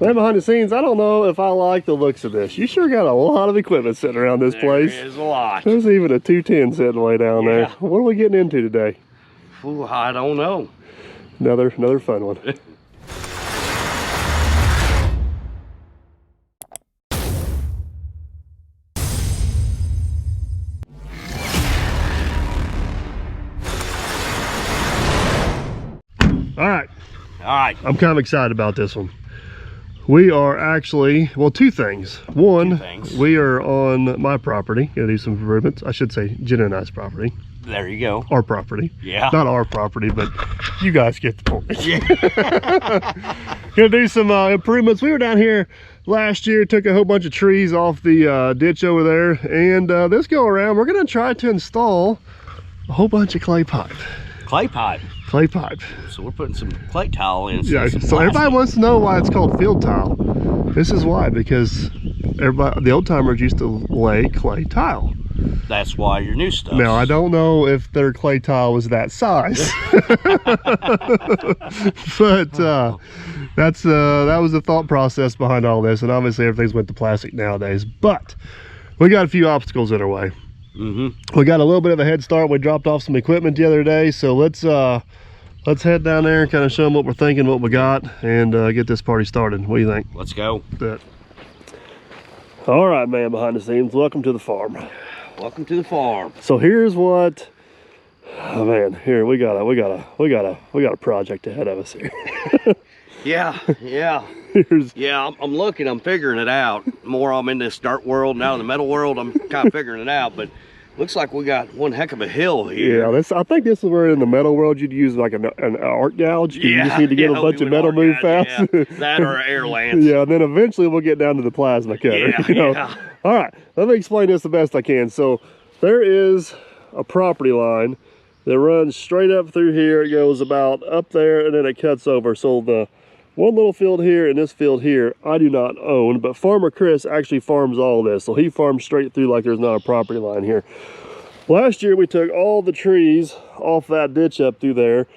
Man behind the scenes, I don't know if I like the looks of this. You sure got a lot of equipment sitting around this place. There is a lot. There's even a 210 sitting way down there. What are we getting into today? Ooh, I don't know. Another fun one. All right, I'm kind of excited about this one. We are actually, well, two things. One, we are on my property, gonna do some improvements. I should say Jenna and I's property. There you go. Our property. Yeah. Not our property, but you guys get the point. Yeah. Gonna do some improvements. We were down here last year, took a whole bunch of trees off the ditch over there, and this go around, we're gonna try to install a whole bunch of clay pipe. Clay pipe. Clay pipe. So we're putting some clay tile in. Yeah, so everybody wants to know why it's called field tile. This is why, because the old timers used to lay clay tile. That's why your new stuff. Now, I don't know if their clay tile was that size. But that was the thought process behind all this, and obviously everything's went to plastic nowadays. But we got a few obstacles in our way. We got a little bit of a head start. We dropped off some equipment the other day, so let's head down there and kind of show them what we're thinking, what we got, and get this party started. What do you think? Let's go. All right, man behind the scenes, welcome to the farm. Welcome to the farm. So here's what, oh man, here we got a project ahead of us here. Yeah. I'm looking, I'm figuring it out. More I'm in this dirt world, now in the metal world, I'm kind of figuring it out, but looks like we got one heck of a hill here. Yeah, I think this is where in the metal world you'd use like an arc gouge. You just need to get a bunch of metal move fast. Yeah. That or an air lance. Yeah, and then eventually we'll get down to the plasma cutter. Yeah. All right, let me explain this the best I can. So there is a property line that runs straight up through here. It goes about up there and then it cuts over. So the one little field here and this field here, I do not own, but Farmer Chris actually farms all this. So he farms straight through like there's not a property line here. Last year we took all the trees off that ditch up through there,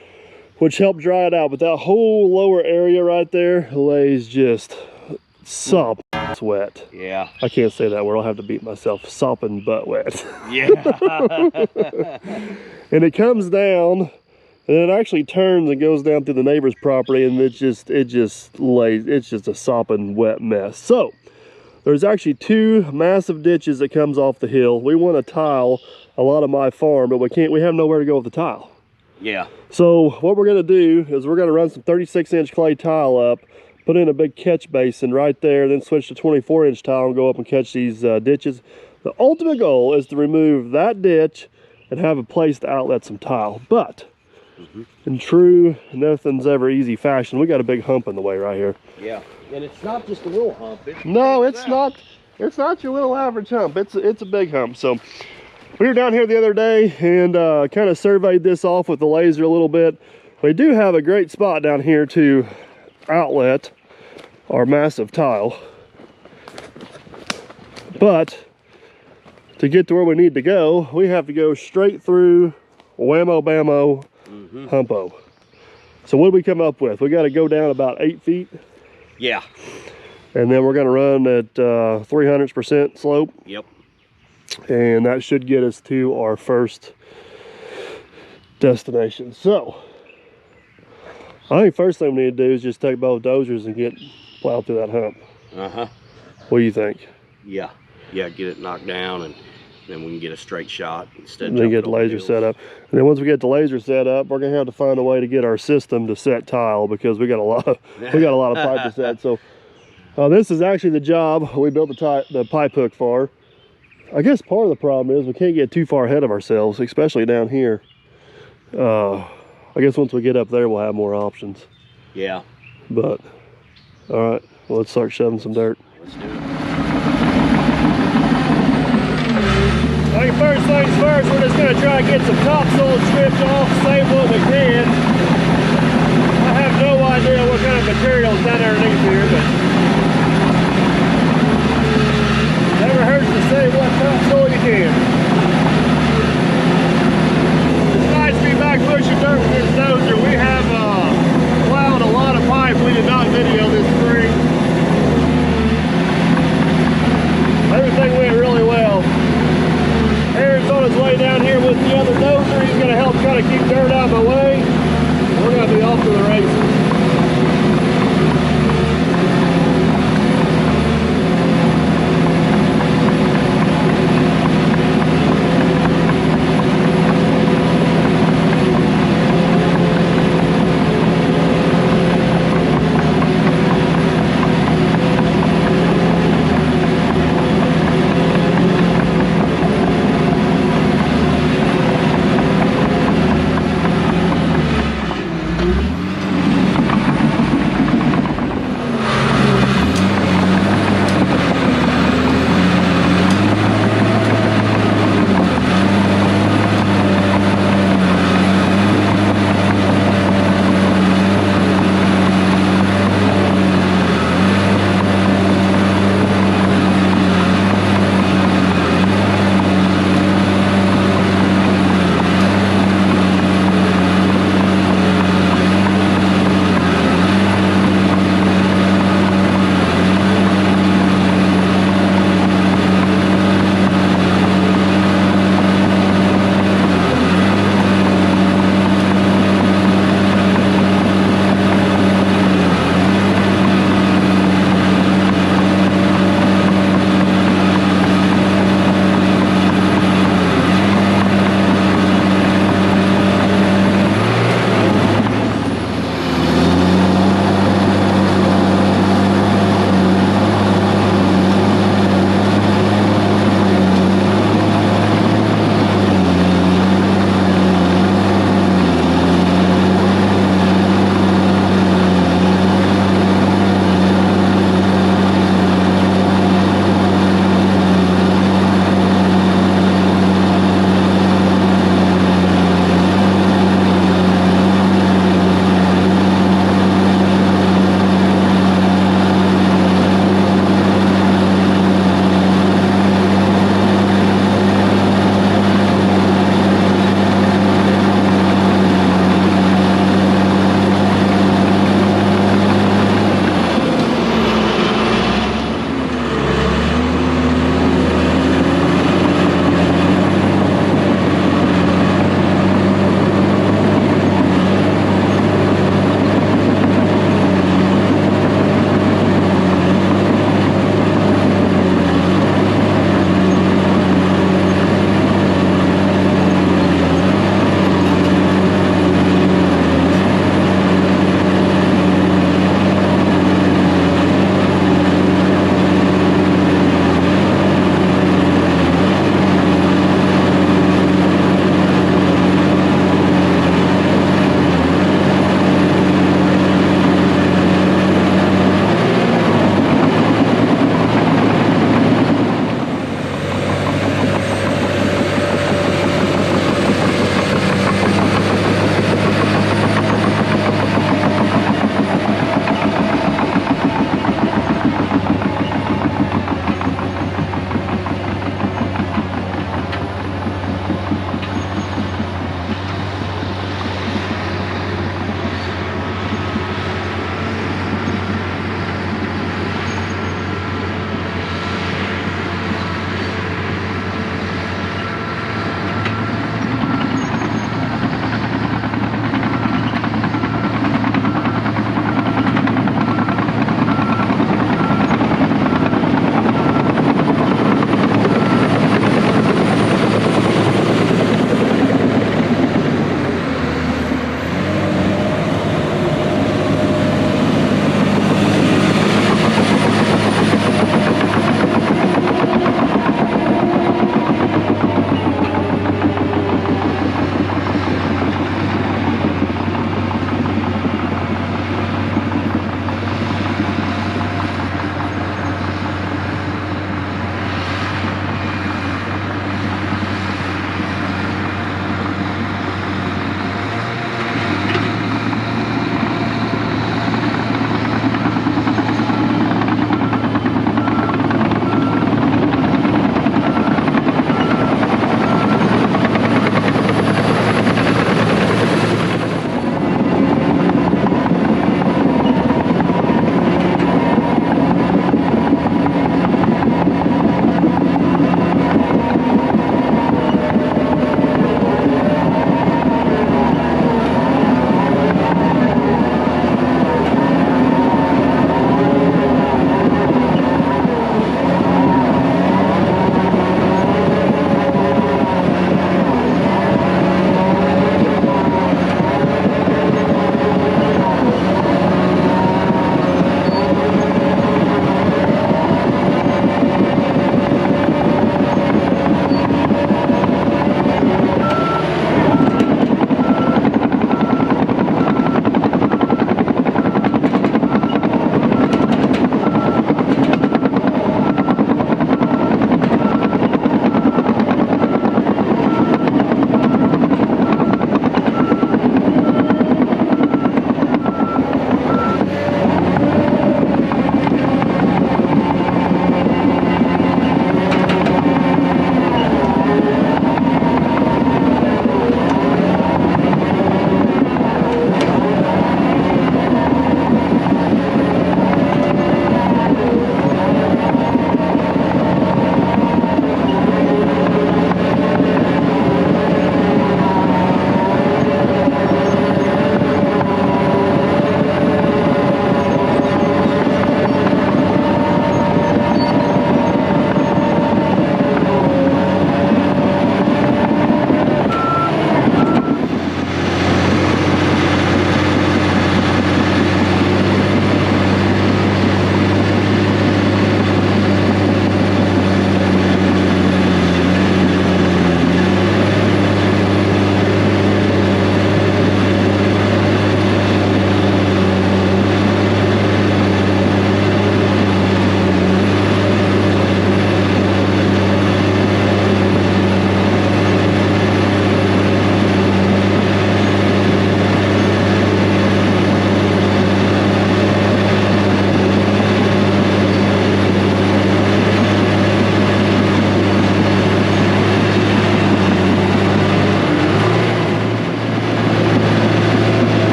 which helped dry it out, but that whole lower area right there lays just sopping wet. Yeah. I can't say that word, I'll have to beat myself. Sopping butt wet. Yeah. And it comes down, and it actually turns and goes down through the neighbor's property, and it just lays, it's just a sopping wet mess. So there's actually two massive ditches that comes off the hill. We want to tile a lot of my farm, but we have nowhere to go with the tile. Yeah. So what we're going to do is we're going to run some 36-inch clay tile up, put in a big catch basin right there, then switch to 24-inch tile and go up and catch these ditches. The ultimate goal is to remove that ditch and have a place to outlet some tile. But in true nothing's ever easy fashion, we got a big hump in the way right here. Yeah. And it's not just a little hump. No, it's not. It's not your little average hump. It's a big hump. So we were down here the other day and kind of surveyed this off with the laser a little bit. We do have a great spot down here to outlet our massive tile, but to get to where we need to go, we have to go straight through whammo bammo humpo. So what do we come up with? We got to go down about 8 feet. Yeah. And then we're going to run at 300% slope. Yep. And that should get us to our first destination. So I think first thing we need to do is just take both dozers and get plowed through that hump. What do you think? Yeah, get it knocked down, and then we can get a straight shot instead. And then get the laser set up. And then once we get the laser set up, we're gonna have to find a way to get our system to set tile, because we got a lot of pipe to set. So this is actually the job we built the pipe hook for. I guess part of the problem is we can't get too far ahead of ourselves, especially down here. I guess once we get up there, we'll have more options. Yeah. But all right, well, let's start shoving some dirt. Let's do it. I think first things first, we're just going to try to get some topsoil stripped off, save what we can. I have no idea what kind of material's down underneath here, but never hurts to save what topsoil you can. It's nice to be back pushing dirt with this dozer. We have plowed a lot of pipe we did not video this spring.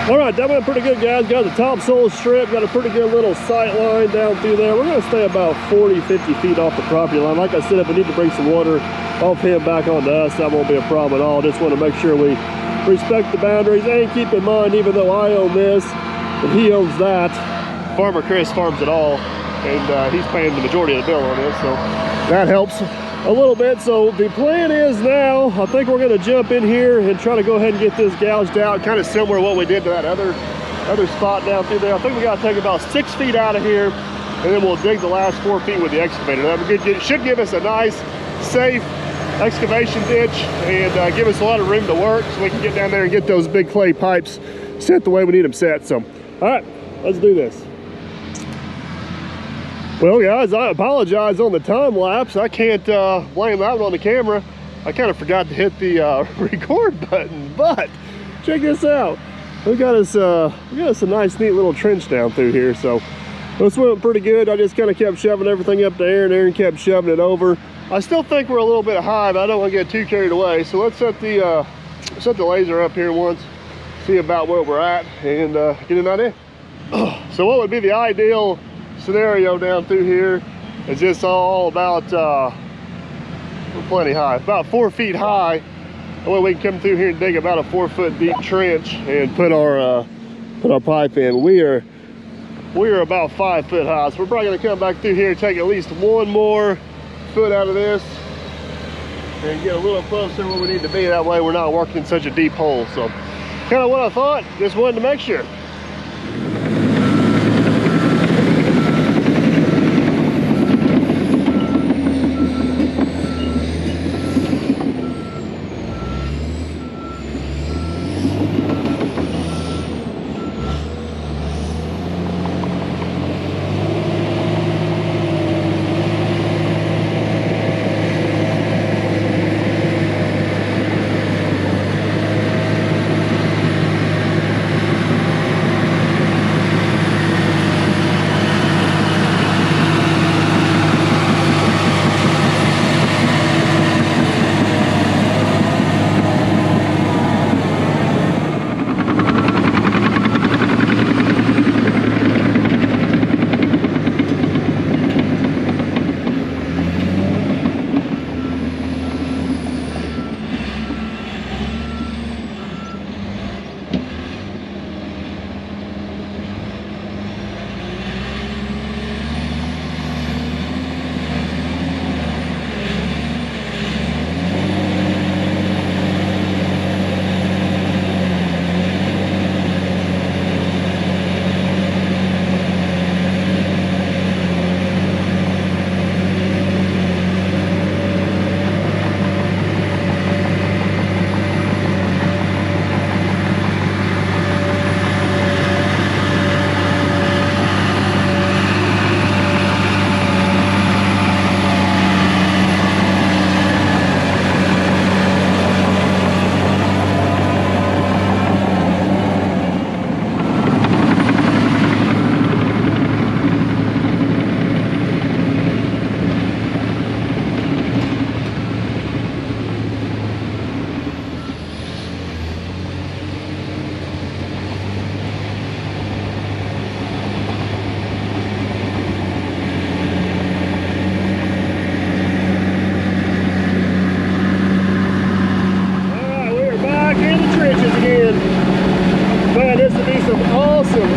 All right, that went pretty good, guys. Got the topsoil strip, got a pretty good little sight line down through there. We're gonna stay about 40, 50 feet off the property line. Like I said, if we need to bring some water off him back onto us, that won't be a problem at all. Just want to make sure we respect the boundaries, and keep in mind, even though I own this and he owns that, Farmer Chris farms it all, and he's paying the majority of the bill on this, so that helps a little bit. So the plan is now, I think we're gonna jump in here and try to go ahead and get this gouged out, kind of similar to what we did to that other spot down through there. I think we gotta take about 6 feet out of here, and then we'll dig the last 4 feet with the excavator. That should give us a nice, safe excavation ditch, and give us a lot of room to work, so we can get down there and get those big clay pipes set the way we need them set. So, all right, let's do this. Well, guys, I apologize on the time lapse. I can't blame that one on the camera. I kind of forgot to hit the record button, but check this out. We got us a nice, neat little trench down through here. So this went pretty good. I just kind of kept shoving everything up to Aaron. Aaron kept shoving it over. I still think we're a little bit high, but I don't want to get too carried away. So let's set the laser up here once, see about where we're at, and get an idea. So what would be the ideal scenario down through here is just all about we're plenty high, about 4 feet high. That way we can come through here and dig about a 4 foot deep trench and put our pipe in. We are about 5 foot high, so we're probably going to come back through here and take at least one more foot out of this and get a little closer where we need to be. That way we're not working in such a deep hole. So kind of what I thought, just wanted to make sure.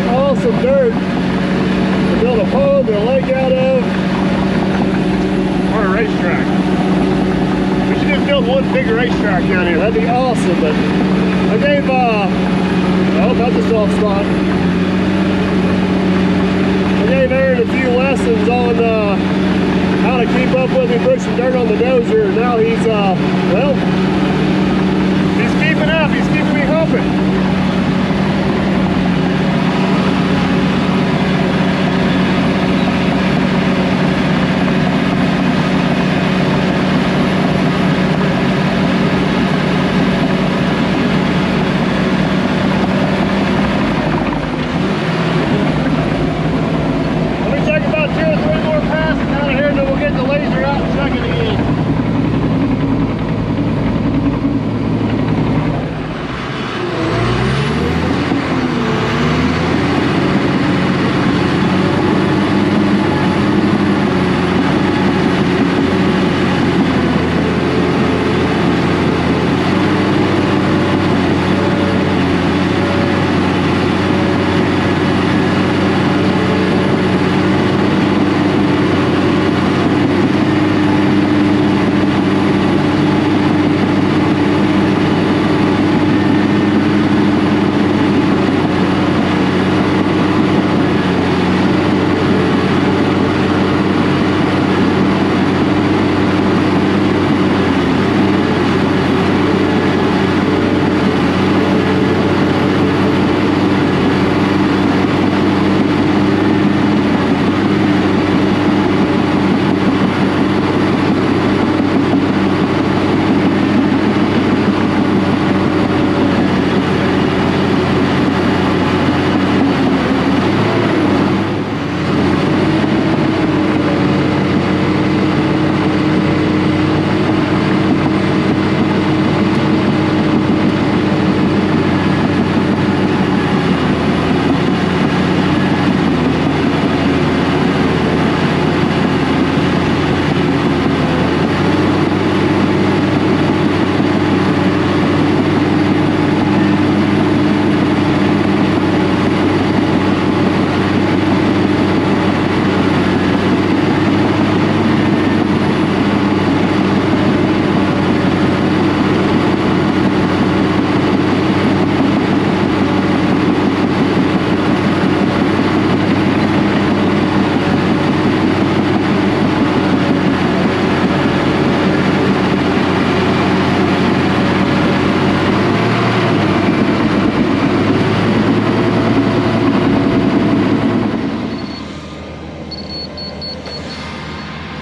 Awesome dirt to build a pond and a lake out of, or a racetrack. We should just build one big racetrack down here. That'd be awesome. But I gave, oh, that's a soft spot. I gave Aaron a few lessons on how to keep up with him, put some dirt on the dozer, and now he's, well, he's keeping up. He's keeping me humping.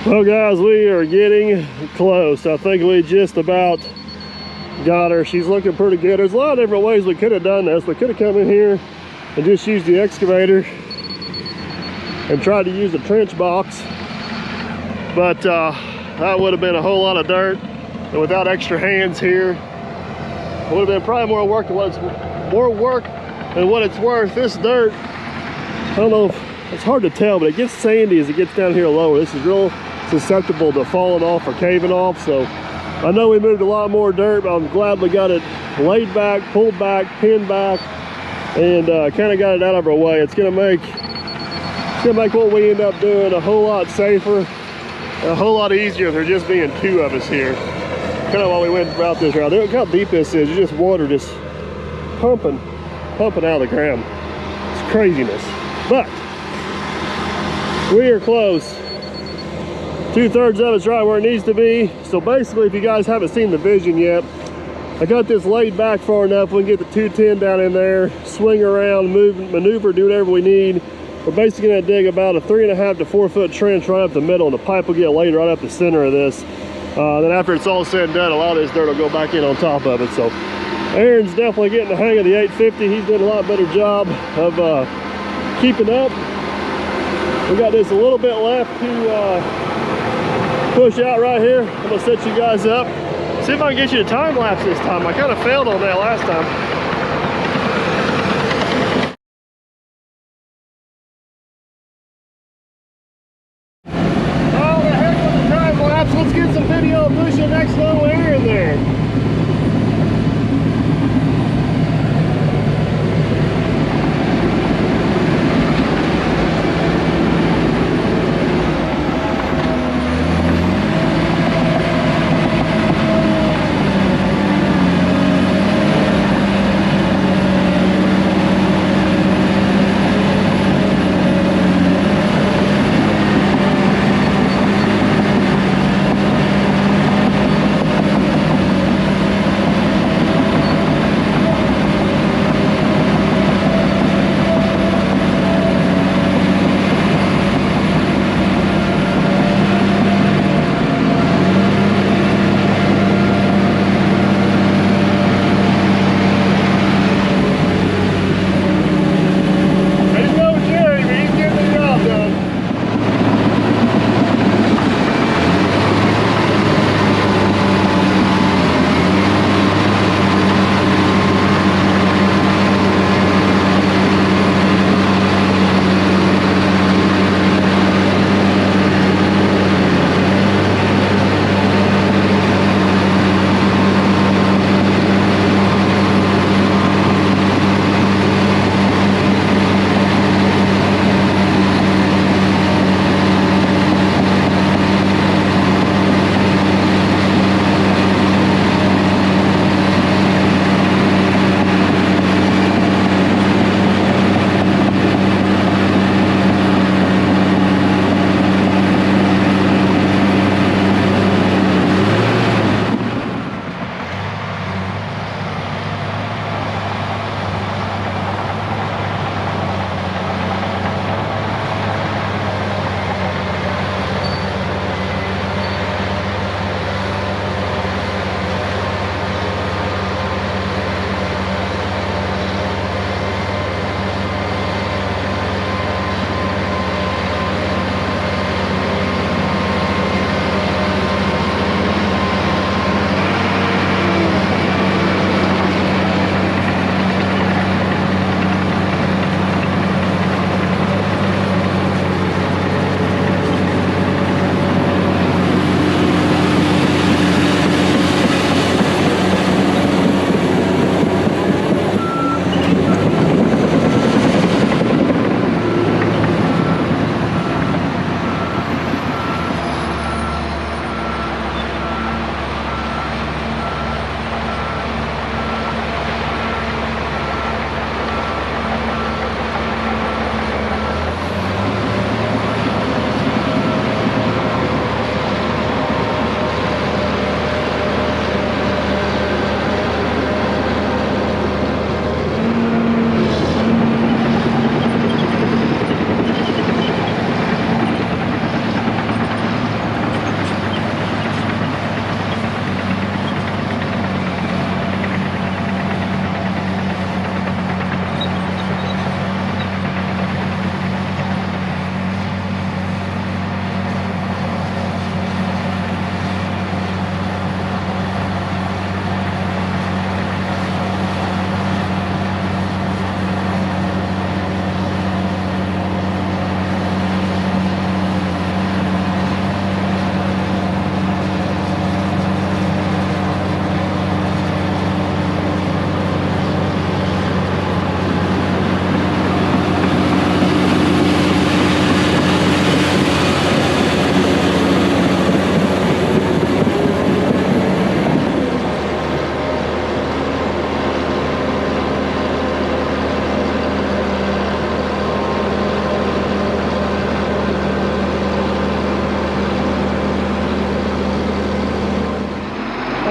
Well guys, we are getting close. I think we just about got her. She's looking pretty good. There's a lot of different ways we could have done this. We could have come in here and just used the excavator and tried to use the trench box, but that would have been a whole lot of dirt, and without extra hands here, it would have been probably more work than what it's worth. This dirt, I don't know, it's hard to tell, but it gets sandy as it gets down here lower. This is real susceptible to falling off or caving off, so I know we moved a lot more dirt, but I'm glad we got it laid back, pulled back, pinned back, and kind of got it out of our way. It's gonna make what we end up doing a whole lot safer, a whole lot easier if there just being two of us here. Kind of why we went about this route. Look how deep this is. It's just water just pumping out of the ground. It's craziness. But we are close. 2/3 of it's right where it needs to be. So basically, if you guys haven't seen the vision yet, I got this laid back far enough we can get the 210 down in there, swing around, move, maneuver, do whatever we need. We're basically gonna dig about a 3.5 to 4 foot trench right up the middle, and the pipe will get laid right up the center of this. Then after it's all said and done, a lot of this dirt will go back in on top of it. So Aaron's definitely getting the hang of the 850. He's doing a lot better job of keeping up. We got this a little bit left to push out right here. I'm gonna set you guys up. See if I can get you a time lapse this time. I kind of failed on that last time. Oh, the heck with the time lapse. Let's get some video of pushing next little area in there.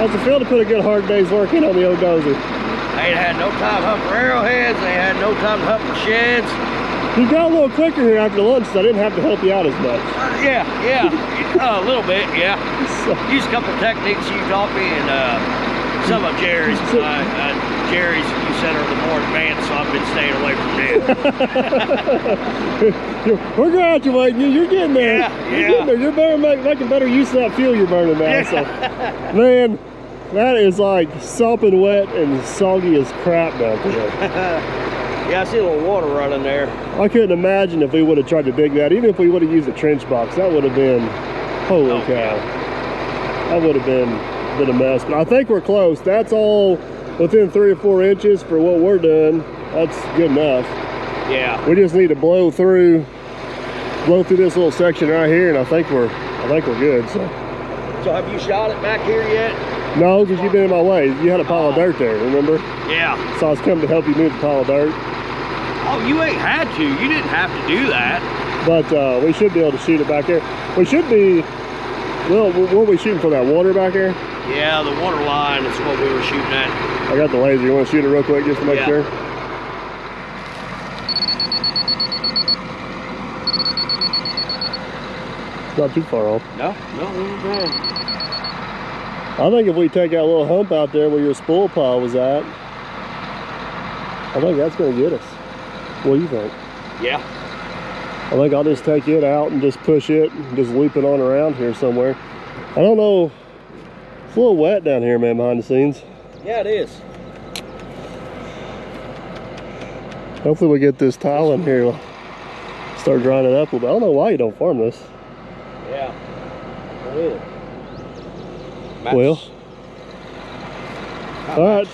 How's it feel to put a good hard day's work in on the old dozer? They ain't had no time to hump for arrowheads. They had no time to hump for sheds. You got a little quicker here after lunch, so I didn't have to help you out as much. Yeah, a little bit, yeah. Used a couple of techniques you taught me, and some of Jerry's. Jerry's, you said, are the more advanced, so I've been staying away from them. We're graduating you. You're getting there. Yeah, You're getting there. You're better making better use of that fuel you're burning now. Yeah. So, man, that is like sopping wet and soggy as crap down there. Yeah, I see a little water running there. I couldn't imagine if we would have tried to dig that. Even if we would have used a trench box, that would have been, holy cow. Yeah. That would have been a mess. But I think we're close. That's all within 3 or 4 inches for what we're doing. That's good enough. Yeah. We just need to blow through this little section right here, and I think we're good. So have you shot it back here yet? no, because you've been in my way. You had a pile of dirt there, remember? Yeah. So I was coming to help you move the pile of dirt. Oh, you ain't had to. You didn't have to do that. But we should be able to shoot it back here. We should be. Well, what are we shooting for, that water back here? Yeah, the water line is what we were shooting at. I got the laser. You want to shoot it real quick just to make sure? Not too far off. No, we're bad. I think if we take that little hump out there where your spool pile was at, I think that's going to get us. What do you think? Yeah. I think I'll just take it out and just push it and just loop it on around here somewhere. I don't know. It's a little wet down here, man, behind the scenes. Yeah, it is. Hopefully we get this tile in here. Start drying it up a little bit. I don't know why you don't farm this. Yeah. What is it? Well. All right.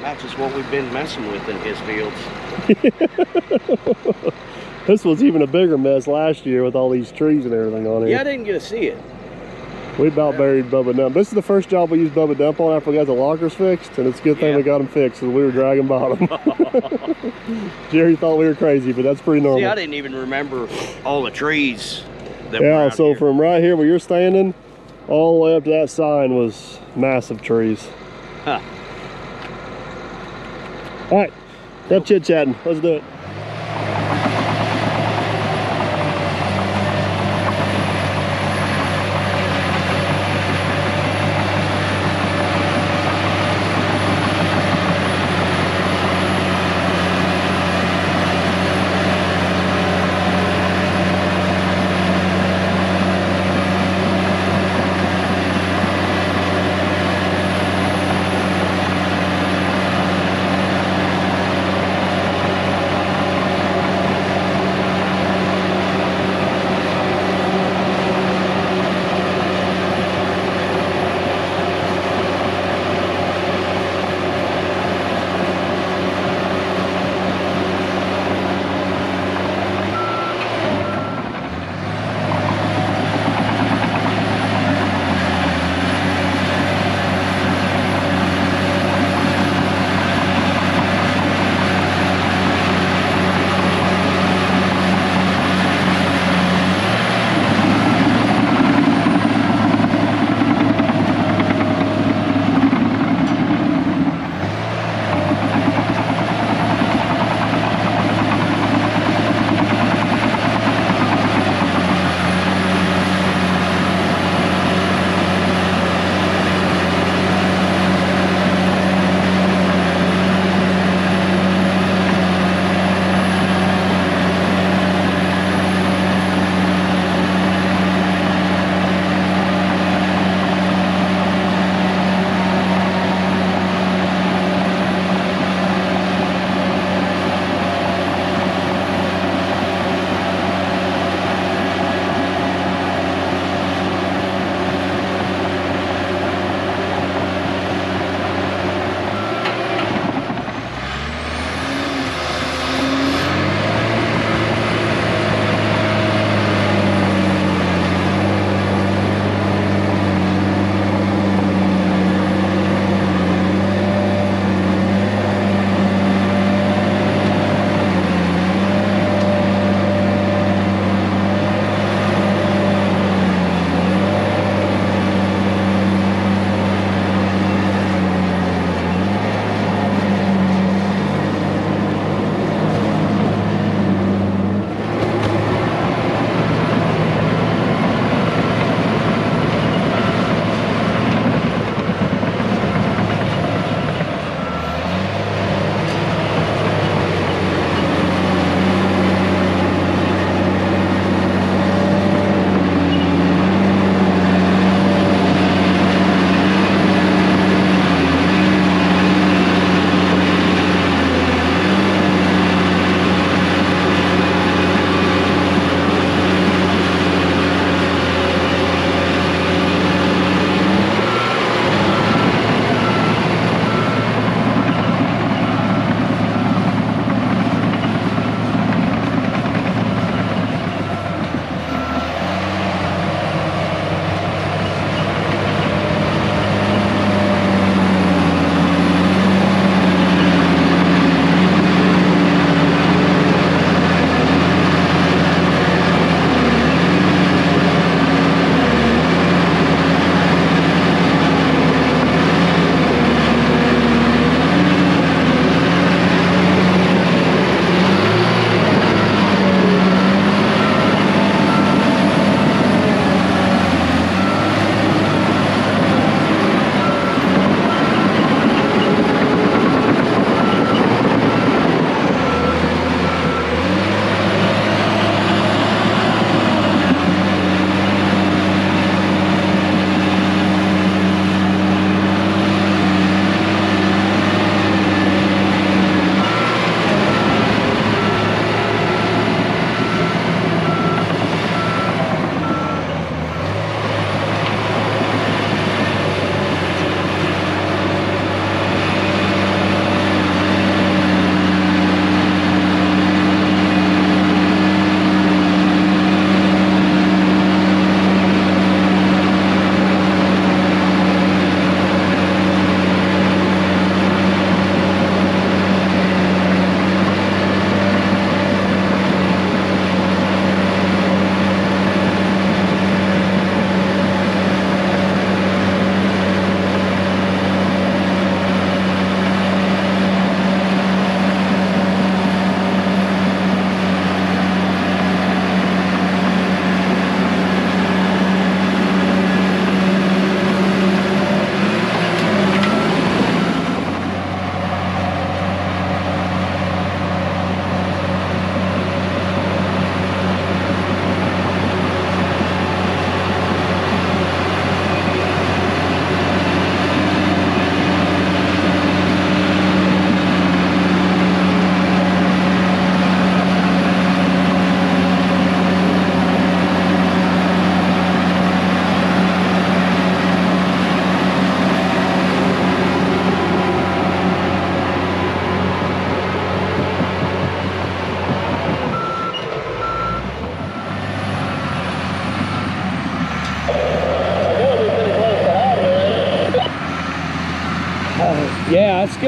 Matches what we've been messing with in his fields. This was even a bigger mess last year with all these trees and everything on here. Yeah, I didn't get to see it. We about buried Bubba Dump. This is the first job we used Bubba Dump on after we got the lockers fixed, and it's a good thing we got them fixed because we were dragging bottom. Jerry thought we were crazy, but that's pretty normal. See, I didn't even remember all the trees that yeah, were so here. from right here where you're standing, all the way up to that sign was massive trees. Huh. All right, enough chit-chatting. Let's do it.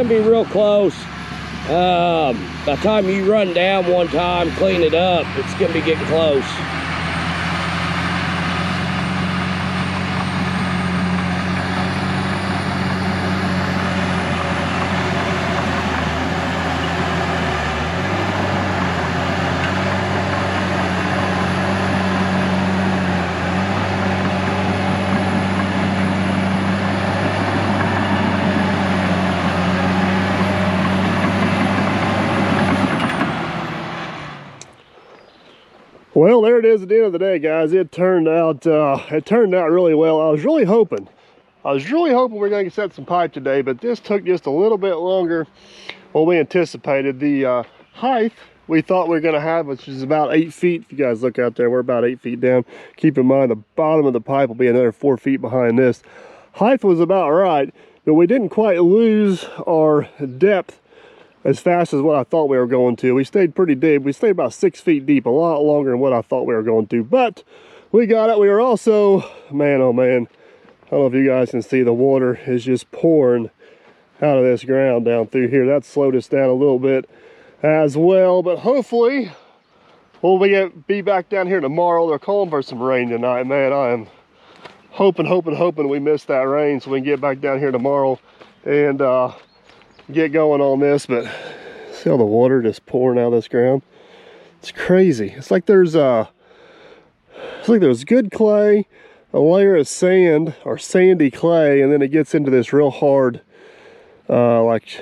gonna be real close. By the time you run down one time, clean it up, it's gonna be getting close. Well, there it is at the end of the day, guys. It turned out really well. I was really hoping we were going to set some pipe today, but this took just a little bit longer than we anticipated. The height we thought we were going to have, which is about 8 feet. If you guys look out there, we're about 8 feet down. Keep in mind the bottom of the pipe will be another 4 feet behind this. Height was about right, but we didn't quite lose our depth as fast as what I thought we were going to. We stayed pretty deep. We stayed about 6 feet deep, a lot longer than what I thought we were going to. But we got it. We were also, man, oh man, I don't know if you guys can see, the water is just pouring out of this ground down through here. That slowed us down a little bit as well. But hopefully, we'll be back down here tomorrow. They're calling for some rain tonight, man. I am hoping we miss that rain so we can get back down here tomorrow and get going on this. But see all the water just pouring out of this ground? It's crazy. It's like there's good clay, a layer of sand or sandy clay, and then it gets into this real hard like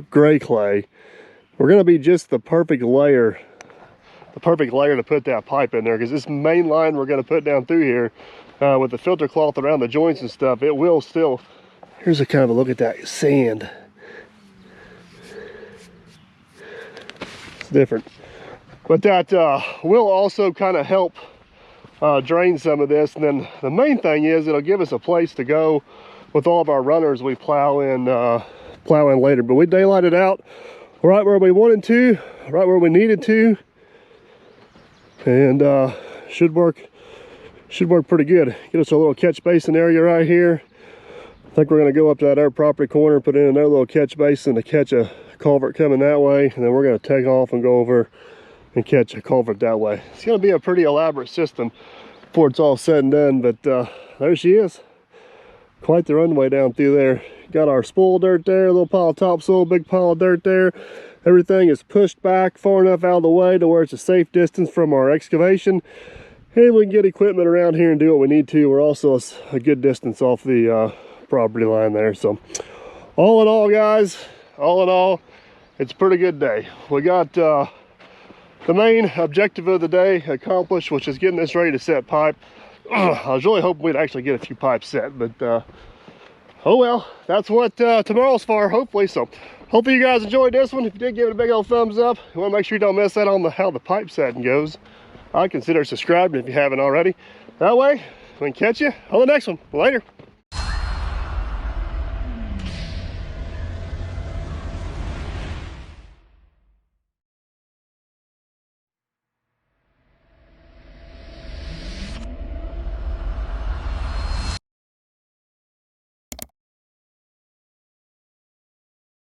gray clay. We're gonna be just the perfect layer to put that pipe in there, because this main line we're gonna put down through here with the filter cloth around the joints and stuff, it will still, here's a kind of a look at that sand. Different, but that will also kind of help drain some of this. And then the main thing is it'll give us a place to go with all of our runners we plow in later. But we daylighted out right where we wanted to, right where we needed to, and should work pretty good. Get us a little catch basin area right here. I think we're going to go up to that other property corner, put in another little catch basin to catch a culvert coming that way, and then we're going to take off and go over and catch a culvert that way. It's going to be a pretty elaborate system before it's all said and done. But there she is, quite the runway down through there. Got our spoil dirt there, a little pile of topsoil, big pile of dirt there. Everything is pushed back far enough out of the way to where it's a safe distance from our excavation, and we can get equipment around here and do what we need to. We're also a good distance off the property line there. So all in all, guys, it's a pretty good day. We got the main objective of the day accomplished, which is getting this ready to set pipe. I was really hoping we'd actually get a few pipes set, but oh well, that's what tomorrow's for, hopefully. So hopefully you guys enjoyed this one. If you did, give it a big old thumbs up. You want to make sure you don't miss out on how the pipe setting goes. I'd consider subscribing if you haven't already. That way we can catch you on the next one. Later.